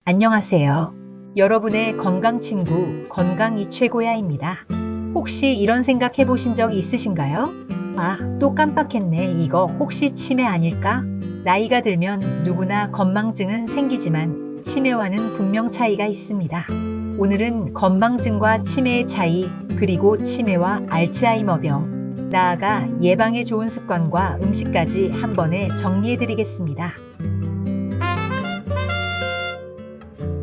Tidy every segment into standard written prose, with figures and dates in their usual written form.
안녕하세요. 여러분의 건강 친구 건강이 최고야입니다. 혹시 이런 생각 해보신 적 있으신가요? 아, 또 깜빡했네. 이거 혹시 치매 아닐까? 나이가 들면 누구나 건망증은 생기지만 치매와는 분명 차이가 있습니다. 오늘은 건망증과 치매의 차이, 그리고 치매와 알츠하이머병, 나아가 예방에 좋은 습관과 음식까지 한 번에 정리해드리겠습니다.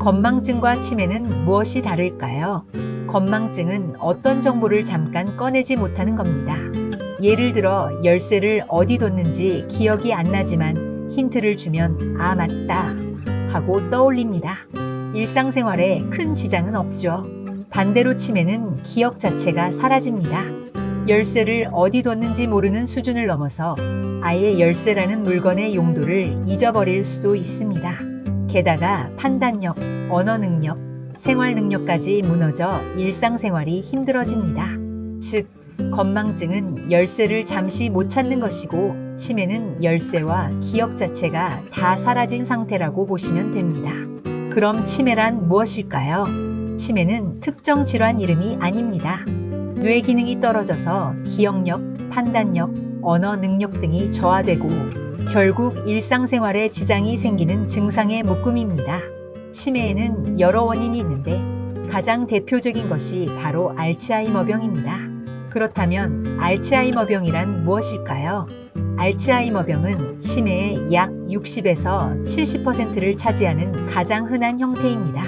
건망증과 치매는 무엇이 다를까요? 건망증은 어떤 정보를 잠깐 꺼내지 못하는 겁니다. 예를 들어 열쇠를 어디 뒀는지 기억이 안 나지만 힌트를 주면 아 맞다 하고 떠올립니다. 일상생활에 큰 지장은 없죠. 반대로 치매는 기억 자체가 사라집니다. 열쇠를 어디 뒀는지 모르는 수준을 넘어서 아예 열쇠라는 물건의 용도를 잊어버릴 수도 있습니다. 게다가 판단력, 언어 능력, 생활 능력까지 무너져 일상생활이 힘들어집니다. 즉, 건망증은 열쇠를 잠시 못 찾는 것이고 치매는 열쇠와 기억 자체가 다 사라진 상태라고 보시면 됩니다. 그럼 치매란 무엇일까요? 치매는 특정 질환 이름이 아닙니다. 뇌 기능이 떨어져서 기억력, 판단력, 언어 능력 등이 저하되고 결국 일상생활에 지장이 생기는 증상의 묶음입니다. 치매에는 여러 원인이 있는데 가장 대표적인 것이 바로 알츠하이머병입니다. 그렇다면 알츠하이머병이란 무엇일까요? 알츠하이머병은 치매의 약 60에서 70%를 차지하는 가장 흔한 형태입니다.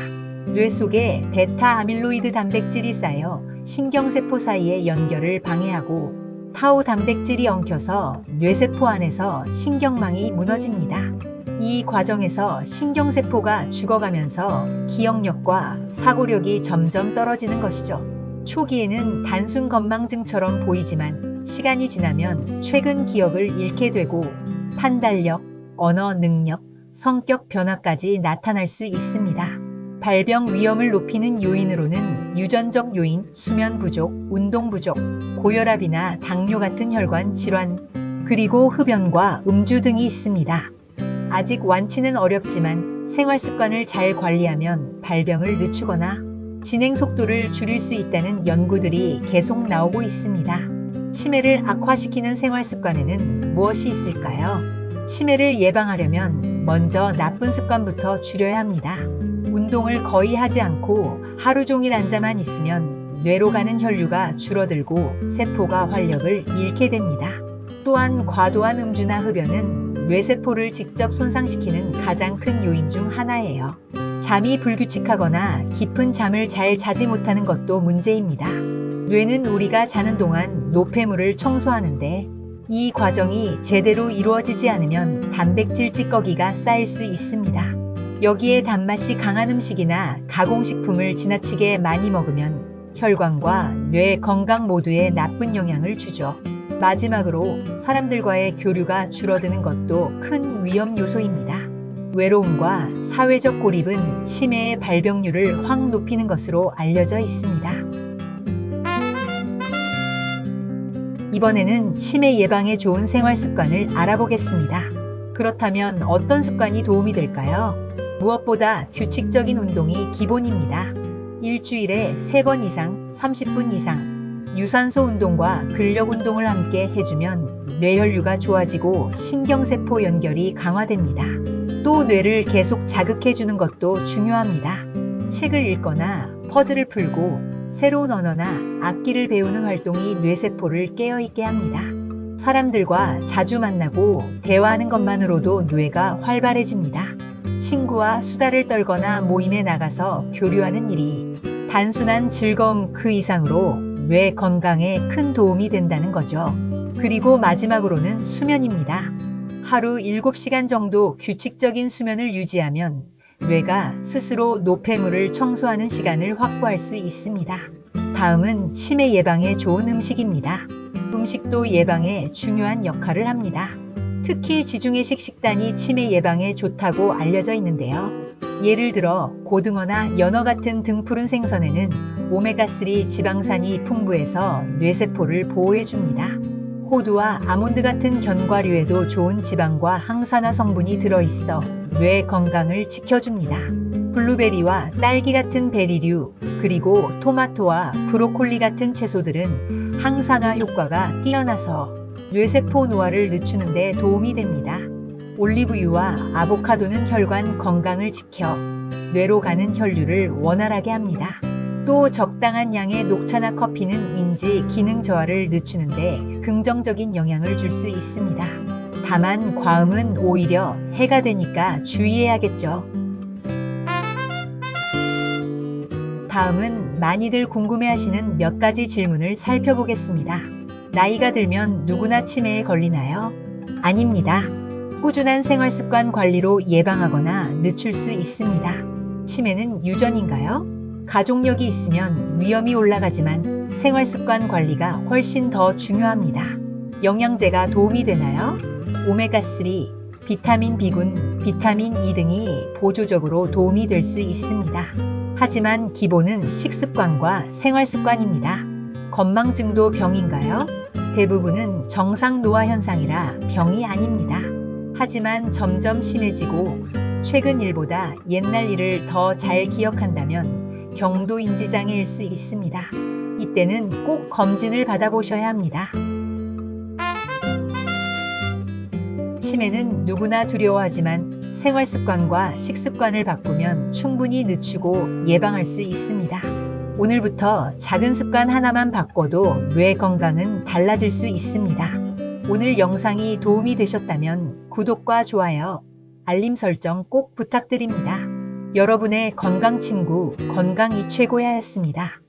뇌 속에 베타 아밀로이드 단백질이 쌓여 신경세포 사이의 연결을 방해하고 타우 단백질이 엉켜서 뇌세포 안에서 신경망이 무너집니다. 이 과정에서 신경세포가 죽어가면서 기억력과 사고력이 점점 떨어지는 것이죠. 초기에는 단순 건망증처럼 보이지만 시간이 지나면 최근 기억을 잃게 되고 판단력, 언어 능력, 성격 변화까지 나타날 수 있습니다. 발병 위험을 높이는 요인으로는 유전적 요인, 수면 부족, 운동 부족, 고혈압이나 당뇨 같은 혈관 질환, 그리고 흡연과 음주 등이 있습니다. 아직 완치는 어렵지만 생활 습관을 잘 관리하면 발병을 늦추거나 진행 속도를 줄일 수 있다는 연구들이 계속 나오고 있습니다. 치매를 악화시키는 생활 습관에는 무엇이 있을까요? 치매를 예방하려면 먼저 나쁜 습관부터 줄여야 합니다. 운동을 거의 하지 않고 하루 종일 앉아만 있으면 뇌로 가는 혈류가 줄어들고 세포가 활력을 잃게 됩니다. 또한 과도한 음주나 흡연은 뇌세포를 직접 손상시키는 가장 큰 요인 중 하나예요. 잠이 불규칙하거나 깊은 잠을 잘 자지 못하는 것도 문제입니다. 뇌는 우리가 자는 동안 노폐물을 청소하는데 이 과정이 제대로 이루어지지 않으면 단백질 찌꺼기가 쌓일 수 있습니다. 여기에 단맛이 강한 음식이나 가공식품을 지나치게 많이 먹으면 혈관과 뇌 건강 모두에 나쁜 영향을 주죠. 마지막으로 사람들과의 교류가 줄어드는 것도 큰 위험 요소입니다. 외로움과 사회적 고립은 치매의 발병률을 확 높이는 것으로 알려져 있습니다. 이번에는 치매 예방에 좋은 생활 습관을 알아보겠습니다. 그렇다면 어떤 습관이 도움이 될까요? 무엇보다 규칙적인 운동이 기본입니다. 일주일에 3번 이상, 30분 이상, 유산소 운동과 근력 운동을 함께 해주면 뇌혈류가 좋아지고 신경세포 연결이 강화됩니다. 또 뇌를 계속 자극해주는 것도 중요합니다. 책을 읽거나 퍼즐을 풀고 새로운 언어나 악기를 배우는 활동이 뇌세포를 깨어있게 합니다. 사람들과 자주 만나고 대화하는 것만으로도 뇌가 활발해집니다. 친구와 수다를 떨거나 모임에 나가서 교류하는 일이 단순한 즐거움 그 이상으로 뇌 건강에 큰 도움이 된다는 거죠. 그리고 마지막으로는 수면입니다. 하루 7시간 정도 규칙적인 수면을 유지하면 뇌가 스스로 노폐물을 청소하는 시간을 확보할 수 있습니다. 다음은 치매 예방에 좋은 음식입니다. 음식도 예방에 중요한 역할을 합니다. 특히 지중해식 식단이 치매 예방에 좋다고 알려져 있는데요. 예를 들어 고등어나 연어 같은 등푸른 생선에는 오메가3 지방산이 풍부해서 뇌세포를 보호해줍니다. 호두와 아몬드 같은 견과류에도 좋은 지방과 항산화 성분이 들어있어 뇌 건강을 지켜줍니다. 블루베리와 딸기 같은 베리류, 그리고 토마토와 브로콜리 같은 채소들은 항산화 효과가 뛰어나서 뇌세포 노화를 늦추는 데 도움이 됩니다. 올리브유와 아보카도는 혈관 건강을 지켜 뇌로 가는 혈류를 원활하게 합니다. 또 적당한 양의 녹차나 커피는 인지 기능 저하를 늦추는데 긍정적인 영향을 줄 수 있습니다. 다만 과음은 오히려 해가 되니까 주의해야겠죠. 다음은 많이들 궁금해하시는 몇 가지 질문을 살펴보겠습니다. 나이가 들면 누구나 치매에 걸리나요? 아닙니다. 꾸준한 생활습관 관리로 예방하거나 늦출 수 있습니다. 치매는 유전인가요? 가족력이 있으면 위험이 올라가지만 생활습관 관리가 훨씬 더 중요합니다. 영양제가 도움이 되나요? 오메가3, 비타민 B군, 비타민 E 등이 보조적으로 도움이 될 수 있습니다. 하지만 기본은 식습관과 생활습관입니다. 건망증도 병인가요? 대부분은 정상 노화 현상이라 병이 아닙니다. 하지만 점점 심해지고 최근 일보다 옛날 일을 더 잘 기억한다면 경도 인지장애일 수 있습니다. 이때는 꼭 검진을 받아보셔야 합니다. 치매는 누구나 두려워하지만 생활습관과 식습관을 바꾸면 충분히 늦추고 예방할 수 있습니다. 오늘부터 작은 습관 하나만 바꿔도 뇌 건강은 달라질 수 있습니다. 오늘 영상이 도움이 되셨다면 구독과 좋아요, 알림 설정 꼭 부탁드립니다. 여러분의 건강 친구 건강이 최고야였습니다.